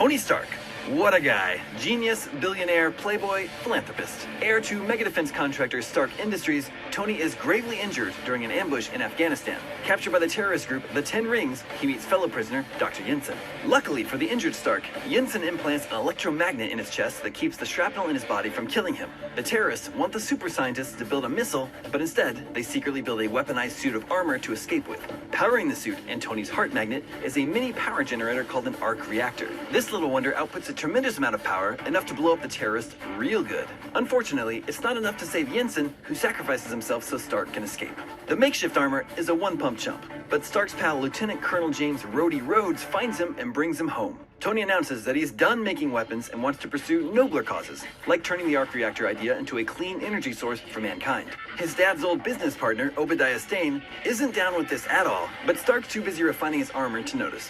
Tony Stark. What a guy. Genius, billionaire, playboy, philanthropist. Heir to megadefense contractor Stark Industries, Tony is gravely injured during an ambush in Afghanistan. Captured by the terrorist group The Ten Rings, he meets fellow prisoner Dr. Yinsen. Luckily for the injured Stark, Yinsen implants an electromagnet in his chest that keeps the shrapnel in his body from killing him. The terrorists want the super scientists to build a missile, but instead, they secretly build a weaponized suit of armor to escape with. Powering the suit and Tony's heart magnet is a mini power generator called an arc reactor. This little wonder outputs a tremendous amount of power, enough to blow up the terrorists real good. Unfortunately, it's not enough to save Yinsen, who sacrifices himself so Stark can escape. The makeshift armor is a one-pump chump, but Stark's pal Lieutenant Colonel James Rhodey Rhodes finds him and brings him home. Tony announces that he's done making weapons and wants to pursue nobler causes, like turning the arc reactor idea into a clean energy source for mankind. His dad's old business partner, Obadiah Stane, isn't down with this at all, but Stark's too busy refining his armor to notice.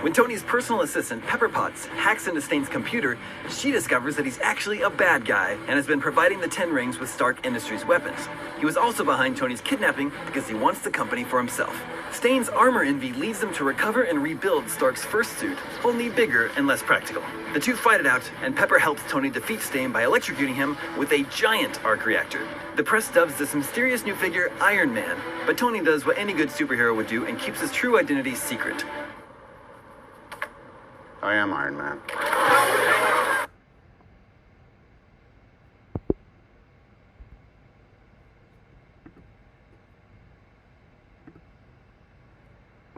When Tony's personal assistant, Pepper Potts, hacks into Stane's computer, she discovers that he's actually a bad guy and has been providing the Ten Rings with Stark Industries weapons. He was also behind Tony's kidnapping because he wants the company for himself. Stane's armor envy leads them to recover and rebuild Stark's first suit, only bigger and less practical. The two fight it out, and Pepper helps Tony defeat Stane by electrocuting him with a giant arc reactor. The press dubs this mysterious new figure Iron Man, but Tony does what any good superhero would do and keeps his true identity secret. I am Iron Man.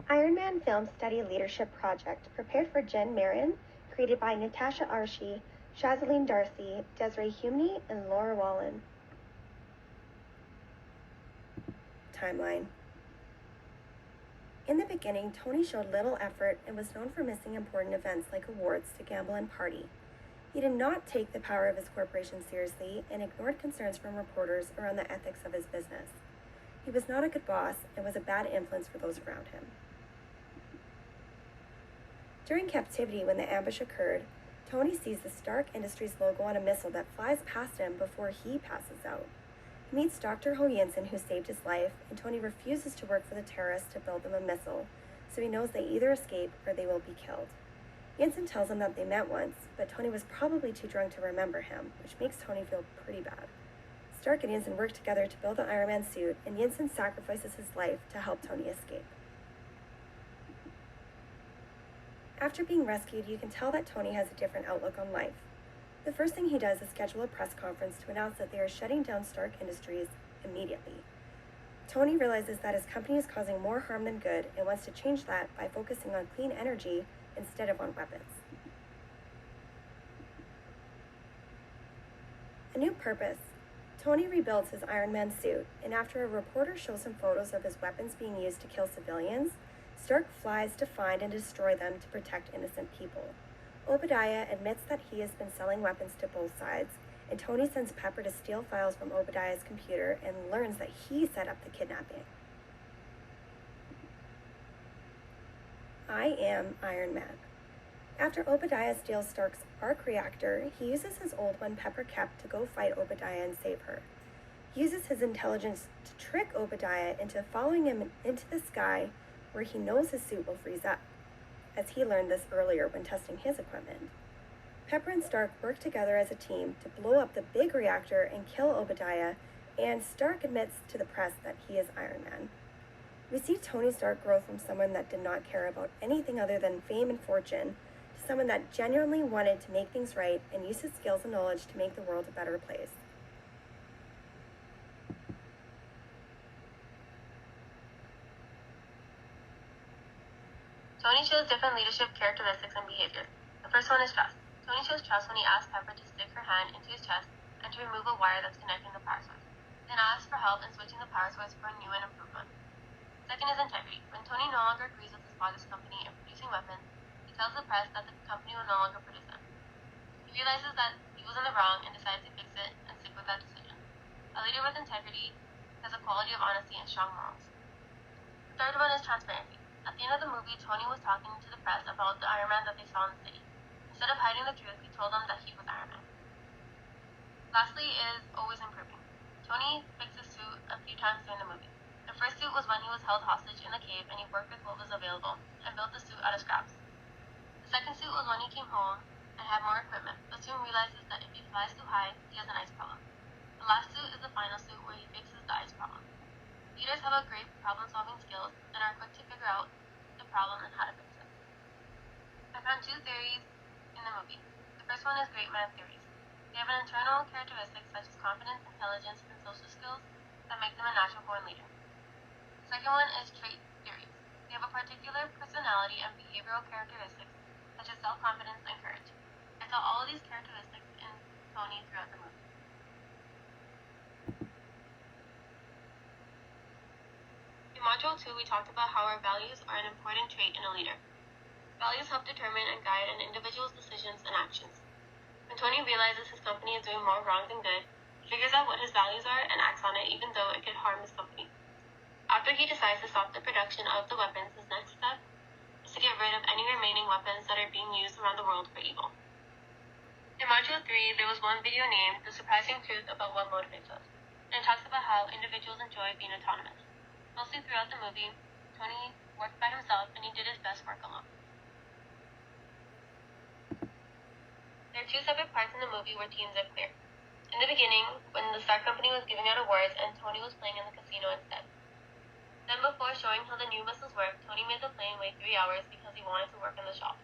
Iron Man Film Study Leadership Project, prepared for Jen Marin, created by Natasha Arshi, Shazaleen Darcy, Desiree Humney, and Laura Wallen. Timeline. In the beginning, Tony showed little effort and was known for missing important events like awards to gamble and party. He did not take the power of his corporation seriously and ignored concerns from reporters around the ethics of his business. He was not a good boss and was a bad influence for those around him. During captivity, when the ambush occurred, Tony sees the Stark Industries logo on a missile that flies past him before he passes out. He meets Dr. Ho Yinsen, who saved his life, and Tony refuses to work for the terrorists to build them a missile, so he knows they either escape or they will be killed. Yinsen tells him that they met once, but Tony was probably too drunk to remember him, which makes Tony feel pretty bad. Stark and Yinsen work together to build the Iron Man suit, and Yinsen sacrifices his life to help Tony escape. After being rescued, you can tell that Tony has a different outlook on life. The first thing he does is schedule a press conference to announce that they are shutting down Stark Industries immediately. Tony realizes that his company is causing more harm than good and wants to change that by focusing on clean energy instead of on weapons. A new purpose. Tony rebuilds his Iron Man suit, and after a reporter shows him photos of his weapons being used to kill civilians, Stark flies to find and destroy them to protect innocent people. Obadiah admits that he has been selling weapons to both sides, and Tony sends Pepper to steal files from Obadiah's computer and learns that he set up the kidnapping. I am Iron Man. After Obadiah steals Stark's arc reactor, he uses his old one Pepper kept to go fight Obadiah and save her. He uses his intelligence to trick Obadiah into following him into the sky, where he knows his suit will freeze up, as he learned this earlier when testing his equipment. Pepper and Stark work together as a team to blow up the big reactor and kill Obadiah, and Stark admits to the press that he is Iron Man. We see Tony Stark grow from someone that did not care about anything other than fame and fortune to someone that genuinely wanted to make things right and use his skills and knowledge to make the world a better place. Tony shows different leadership characteristics and behavior. The first one is trust. Tony shows trust when he asks Pepper to stick her hand into his chest and to remove a wire that's connecting the power source, then asks for help in switching the power source for a new and improved one. Second is integrity. When Tony no longer agrees with his father's company in producing weapons, he tells the press that the company will no longer produce them. He realizes that he was in the wrong and decides to fix it and stick with that decision. A leader with integrity has a quality of honesty and strong morals. The third one is transparency. At the end of the movie, Tony was talking to the press about the Iron Man that they saw in the city. Instead of hiding the truth, he told them that he was Iron Man. Lastly is always improving. Tony fixed his suit a few times during the movie. The first suit was when he was held hostage in the cave and he worked with what was available and built the suit out of scraps. The second suit was when he came home and had more equipment, but soon realizes that if he flies too high, he has an ice problem. The last suit is the final suit where he fixes the ice problem. Leaders have a great problem-solving skills and are quick to figure out the problem and how to fix it. I found two theories in the movie. The first one is great man theories. They have an internal characteristics such as confidence, intelligence, and social skills that make them a natural-born leader. The second one is trait theories. They have a particular personality and behavioral characteristics such as self-confidence and courage. I saw all of these characteristics in Tony throughout the movie. In Module 2, we talked about how our values are an important trait in a leader. Values help determine and guide an individual's decisions and actions. When Tony realizes his company is doing more wrong than good, he figures out what his values are and acts on it even though it could harm his company. After he decides to stop the production of the weapons, his next step is to get rid of any remaining weapons that are being used around the world for evil. In Module 3, there was one video named The Surprising Truth About What Motivates Us, and it talks about how individuals enjoy being autonomous. Mostly throughout the movie, Tony worked by himself and he did his best work alone. There are two separate parts in the movie where teams are clear. In the beginning, when the Star Company was giving out awards and Tony was playing in the casino instead. Then before showing how the new missiles work, Tony made the plane wait 3 hours because he wanted to work in the shop.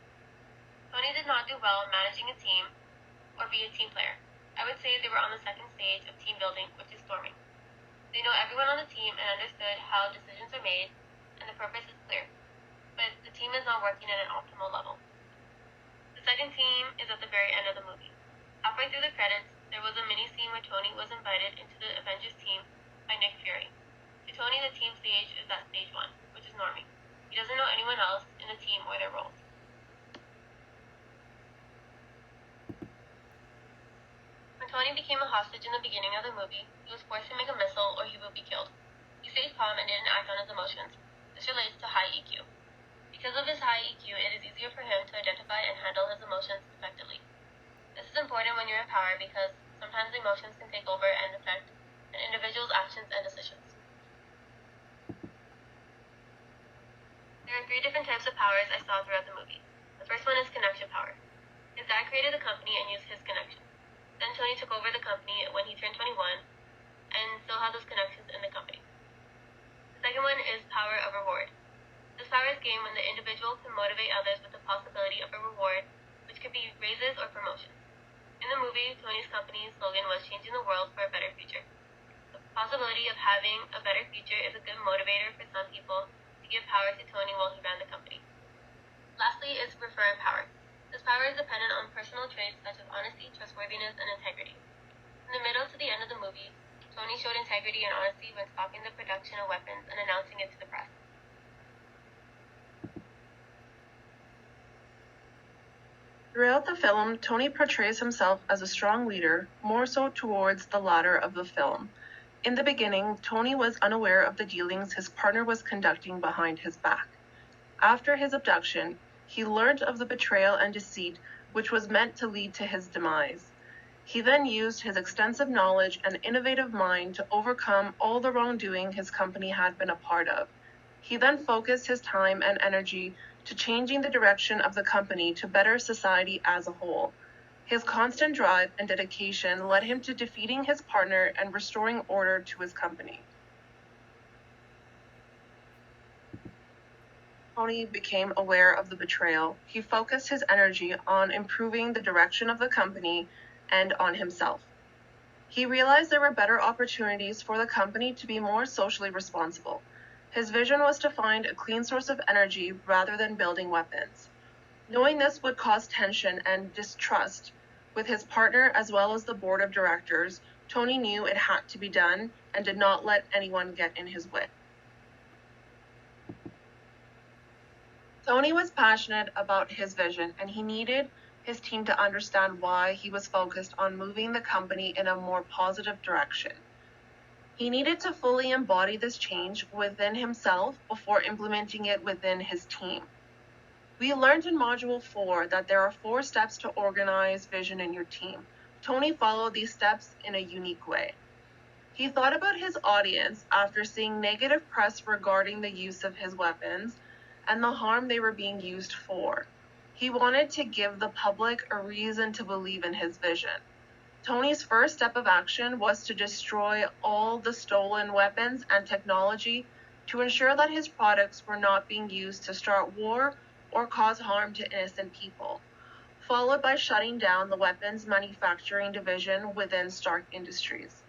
Tony did not do well in managing a team or be a team player. I would say they were on the second stage of team building, which is storming. They know everyone on the team and understood how decisions are made, and the purpose is clear. But the team is not working at an optimal level. The second team is at the very end of the movie. Halfway through the credits, there was a mini scene where Tony was invited into the Avengers team by Nick Fury. To Tony, the team stage is at stage 1, which is norming. He doesn't know anyone else in the team or their roles. When Tony became a hostage in the beginning of the movie, he was forced to make a missile or he would be killed. He stayed calm and didn't act on his emotions. This relates to high EQ. Because of his high EQ, it is easier for him to identify and handle his emotions effectively. This is important when you're in power because sometimes emotions can take over and affect an individual's actions and decisions. There are 3 different types of powers I saw throughout the movie. The first one is connection power. His dad created the company and used his connections. Then Tony took over the company when he turned 21 and still has those connections in the company. The second one is power of reward. This power is gained when the individual can motivate others with the possibility of a reward, which could be raises or promotions. In the movie, Tony's company's slogan was changing the world for a better future. The possibility of having a better future is a good motivator for some people to give power to Tony while he ran the company. Lastly is referent power. This power is dependent on personal traits such as honesty, trustworthiness, and integrity. From the middle to the end of the movie, Tony showed integrity and honesty when stopping the production of weapons and announcing it to the press. Throughout the film, Tony portrays himself as a strong leader, more so towards the latter of the film. In the beginning, Tony was unaware of the dealings his partner was conducting behind his back. After his abduction, he learned of the betrayal and deceit which was meant to lead to his demise. He then used his extensive knowledge and innovative mind to overcome all the wrongdoing his company had been a part of. He then focused his time and energy to changing the direction of the company to better society as a whole. His constant drive and dedication led him to defeating his partner and restoring order to his company. Tony became aware of the betrayal. He focused his energy on improving the direction of the company and on himself. He realized there were better opportunities for the company to be more socially responsible. His vision was to find a clean source of energy rather than building weapons. Knowing this would cause tension and distrust with his partner as well as the board of directors, Tony knew it had to be done and did not let anyone get in his way. Tony was passionate about his vision, and he needed his team to understand why he was focused on moving the company in a more positive direction. He needed to fully embody this change within himself before implementing it within his team. We learned in Module 4 that there are 4 steps to organize vision in your team. Tony followed these steps in a unique way. He thought about his audience after seeing negative press regarding the use of his weapons and the harm they were being used for. He wanted to give the public a reason to believe in his vision. Tony's first step of action was to destroy all the stolen weapons and technology to ensure that his products were not being used to start war or cause harm to innocent people, followed by shutting down the weapons manufacturing division within Stark Industries.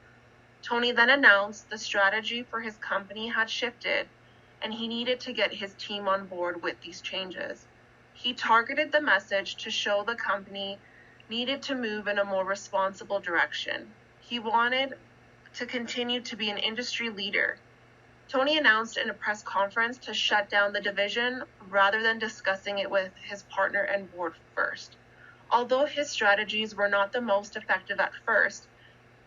Tony then announced the strategy for his company had shifted, and he needed to get his team on board with these changes. He targeted the message to show the company needed to move in a more responsible direction. He wanted to continue to be an industry leader. Tony announced in a press conference to shut down the division rather than discussing it with his partner and board first. Although his strategies were not the most effective at first,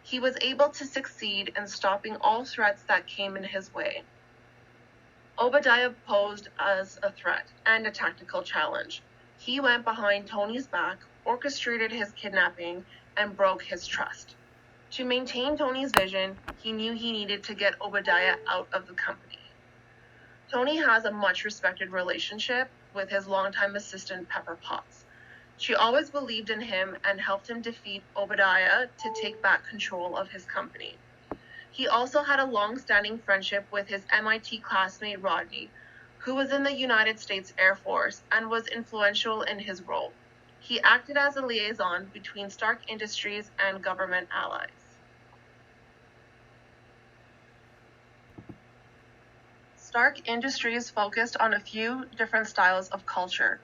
he was able to succeed in stopping all threats that came in his way. Obadiah posed as a threat and a tactical challenge. He went behind Tony's back, orchestrated his kidnapping, and broke his trust. To maintain Tony's vision, he knew he needed to get Obadiah out of the company. Tony has a much respected relationship with his longtime assistant Pepper Potts. She always believed in him and helped him defeat Obadiah to take back control of his company. He also had a long-standing friendship with his MIT classmate Rodney, who was in the United States Air Force and was influential in his role. He acted as a liaison between Stark Industries and government allies. Stark Industries focused on a few different styles of culture.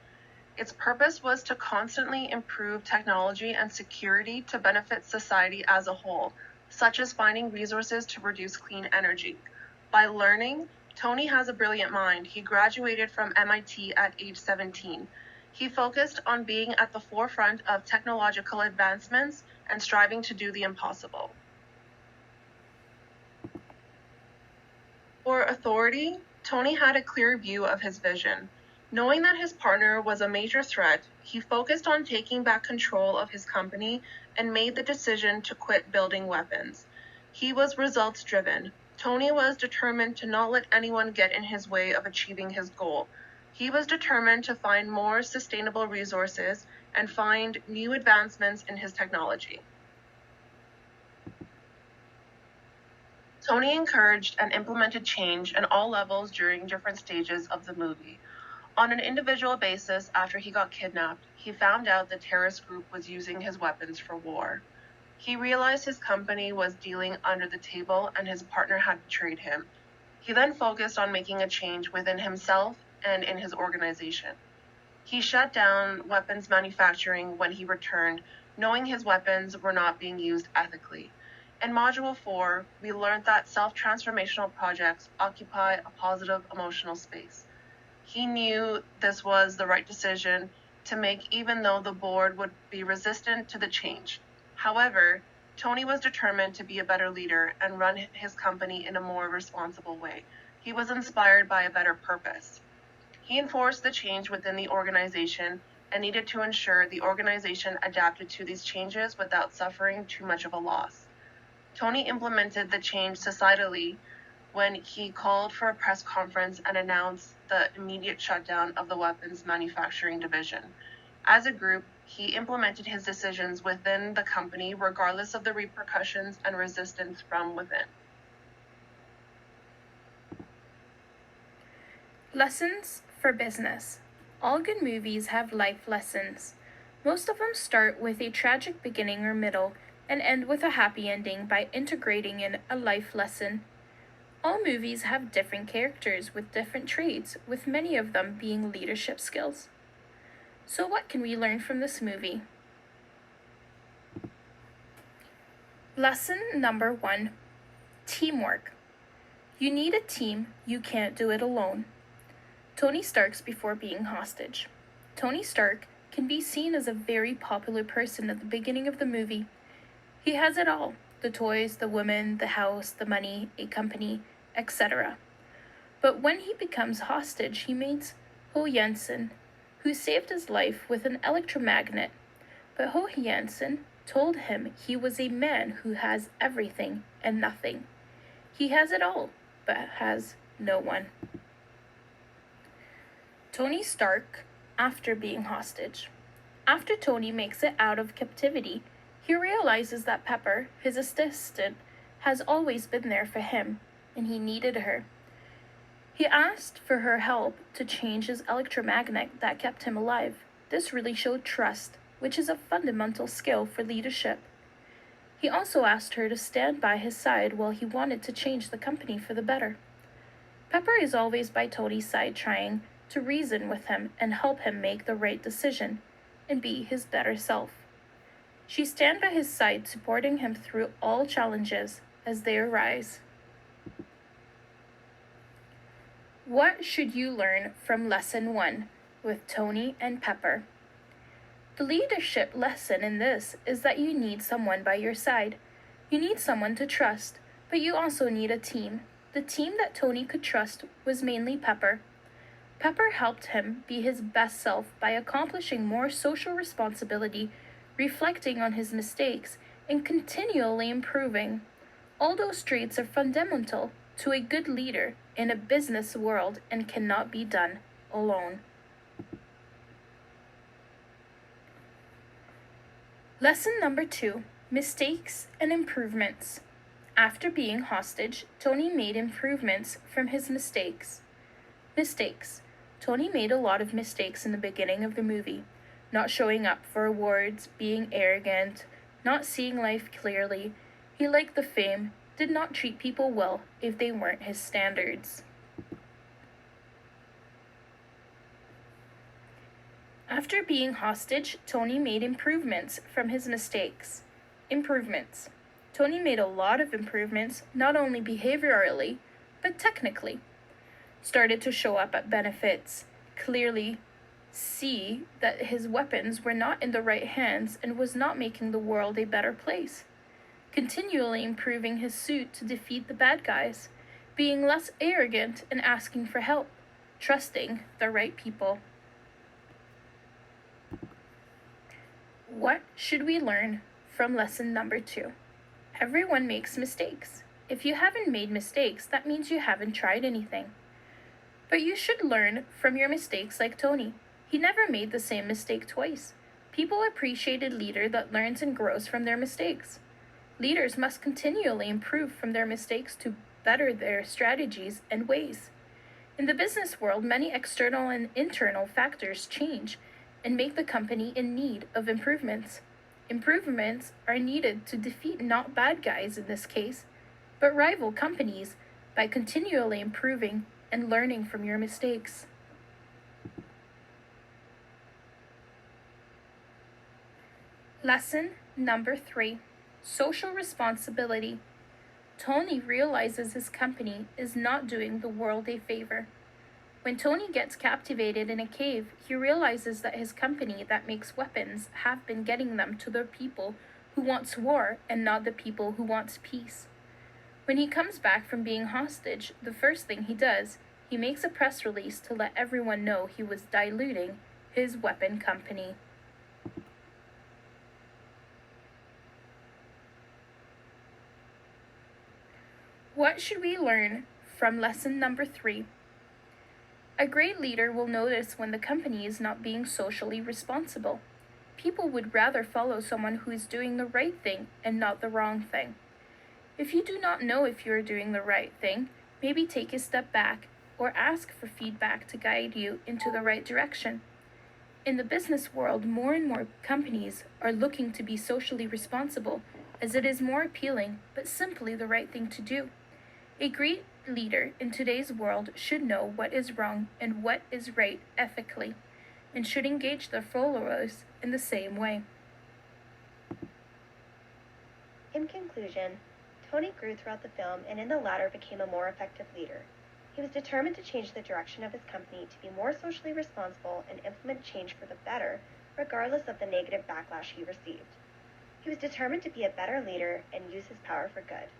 Its purpose was to constantly improve technology and security to benefit society as a whole, such as finding resources to produce clean energy. By learning, Tony has a brilliant mind. He graduated from MIT at age 17. He focused on being at the forefront of technological advancements and striving to do the impossible. For authority, Tony had a clear view of his vision. Knowing that his partner was a major threat, he focused on taking back control of his company and made the decision to quit building weapons. He was results-driven. Tony was determined to not let anyone get in his way of achieving his goal. He was determined to find more sustainable resources and find new advancements in his technology. Tony encouraged and implemented change at all levels during different stages of the movie. On an individual basis, after he got kidnapped, he found out the terrorist group was using his weapons for war. He realized his company was dealing under the table and his partner had betrayed him. He then focused on making a change within himself and in his organization. He shut down weapons manufacturing when he returned, knowing his weapons were not being used ethically. In Module 4, we learned that self-transformational projects occupy a positive emotional space. He knew this was the right decision to make even though the board would be resistant to the change. However, Tony was determined to be a better leader and run his company in a more responsible way. He was inspired by a better purpose. He enforced the change within the organization and needed to ensure the organization adapted to these changes without suffering too much of a loss. Tony implemented the change societally when he called for a press conference and announced the immediate shutdown of the weapons manufacturing division. As a group, he implemented his decisions within the company regardless of the repercussions and resistance from within. Lessons for business. All good movies have life lessons. Most of them start with a tragic beginning or middle and end with a happy ending by integrating in a life lesson. All movies have different characters with different traits, with many of them being leadership skills. So what can we learn from this movie? Lesson number 1, teamwork. You need a team, you can't do it alone. Tony Stark's before being hostage. Tony Stark can be seen as a very popular person at the beginning of the movie. He has it all: the toys, the women, the house, the money, a company, etc. But when he becomes hostage, he meets Ho Jensen, who saved his life with an electromagnet. But Ho Jensen told him he was a man who has everything and nothing. He has it all, but has no one. Tony Stark after being hostage. After Tony makes it out of captivity, he realizes that Pepper, his assistant, has always been there for him, and he needed her. He asked for her help to change his electromagnet that kept him alive. This really showed trust, which is a fundamental skill for leadership. He also asked her to stand by his side while he wanted to change the company for the better. Pepper is always by Tony's side, trying to reason with him and help him make the right decision and be his better self. She stands by his side, supporting him through all challenges as they arise. What should you learn from Lesson 1 with Tony and Pepper? The leadership lesson in this is that you need someone by your side. You need someone to trust, but you also need a team. The team that Tony could trust was mainly Pepper. Pepper helped him be his best self by accomplishing more social responsibility, reflecting on his mistakes, and continually improving. All those traits are fundamental to a good leader in a business world and cannot be done alone. Lesson number 2, mistakes and improvements. After being hostage, Tony made improvements from his mistakes. Mistakes. Tony made a lot of mistakes in the beginning of the movie. Not showing up for awards, being arrogant, not seeing life clearly. He liked the fame, did not treat people well if they weren't his standards. After being hostage, Tony made improvements from his mistakes. Improvements. Tony made a lot of improvements, not only behaviorally, but technically. Started to show up at benefits, clearly see that his weapons were not in the right hands and was not making the world a better place. Continually improving his suit to defeat the bad guys, being less arrogant and asking for help, trusting the right people. What should we learn from lesson number 2? Everyone makes mistakes. If you haven't made mistakes, that means you haven't tried anything. But you should learn from your mistakes like Tony. He never made the same mistake twice. People appreciate a leader that learns and grows from their mistakes. Leaders must continually improve from their mistakes to better their strategies and ways. In the business world, many external and internal factors change and make the company in need of improvements. Improvements are needed to defeat not bad guys in this case, but rival companies by continually improving and learning from your mistakes. Lesson number 3, social responsibility. Tony realizes his company is not doing the world a favor. When Tony gets captivated in a cave, he realizes that his company that makes weapons have been getting them to the people who wants war and not the people who wants peace. When he comes back from being hostage, the first thing he does, he makes a press release to let everyone know he was diluting his weapon company. What should we learn from lesson number 3? A great leader will notice when the company is not being socially responsible. People would rather follow someone who is doing the right thing and not the wrong thing. If you do not know if you are doing the right thing, maybe take a step back or ask for feedback to guide you into the right direction. In the business world, more and more companies are looking to be socially responsible as it is more appealing, but simply the right thing to do. A great leader in today's world should know what is wrong and what is right ethically, and should engage their followers in the same way. In conclusion, Tony grew throughout the film and in the latter became a more effective leader. He was determined to change the direction of his company to be more socially responsible and implement change for the better, regardless of the negative backlash he received. He was determined to be a better leader and use his power for good.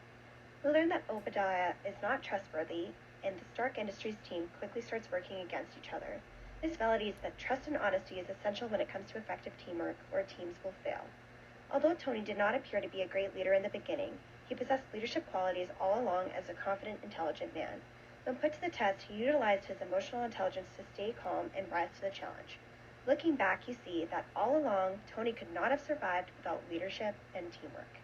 We learned that Obadiah is not trustworthy, and the Stark Industries team quickly starts working against each other. This validates that trust and honesty is essential when it comes to effective teamwork, or teams will fail. Although Tony did not appear to be a great leader in the beginning, he possessed leadership qualities all along as a confident, intelligent man. When put to the test, he utilized his emotional intelligence to stay calm and rise to the challenge. Looking back, you see that all along, Tony could not have survived without leadership and teamwork.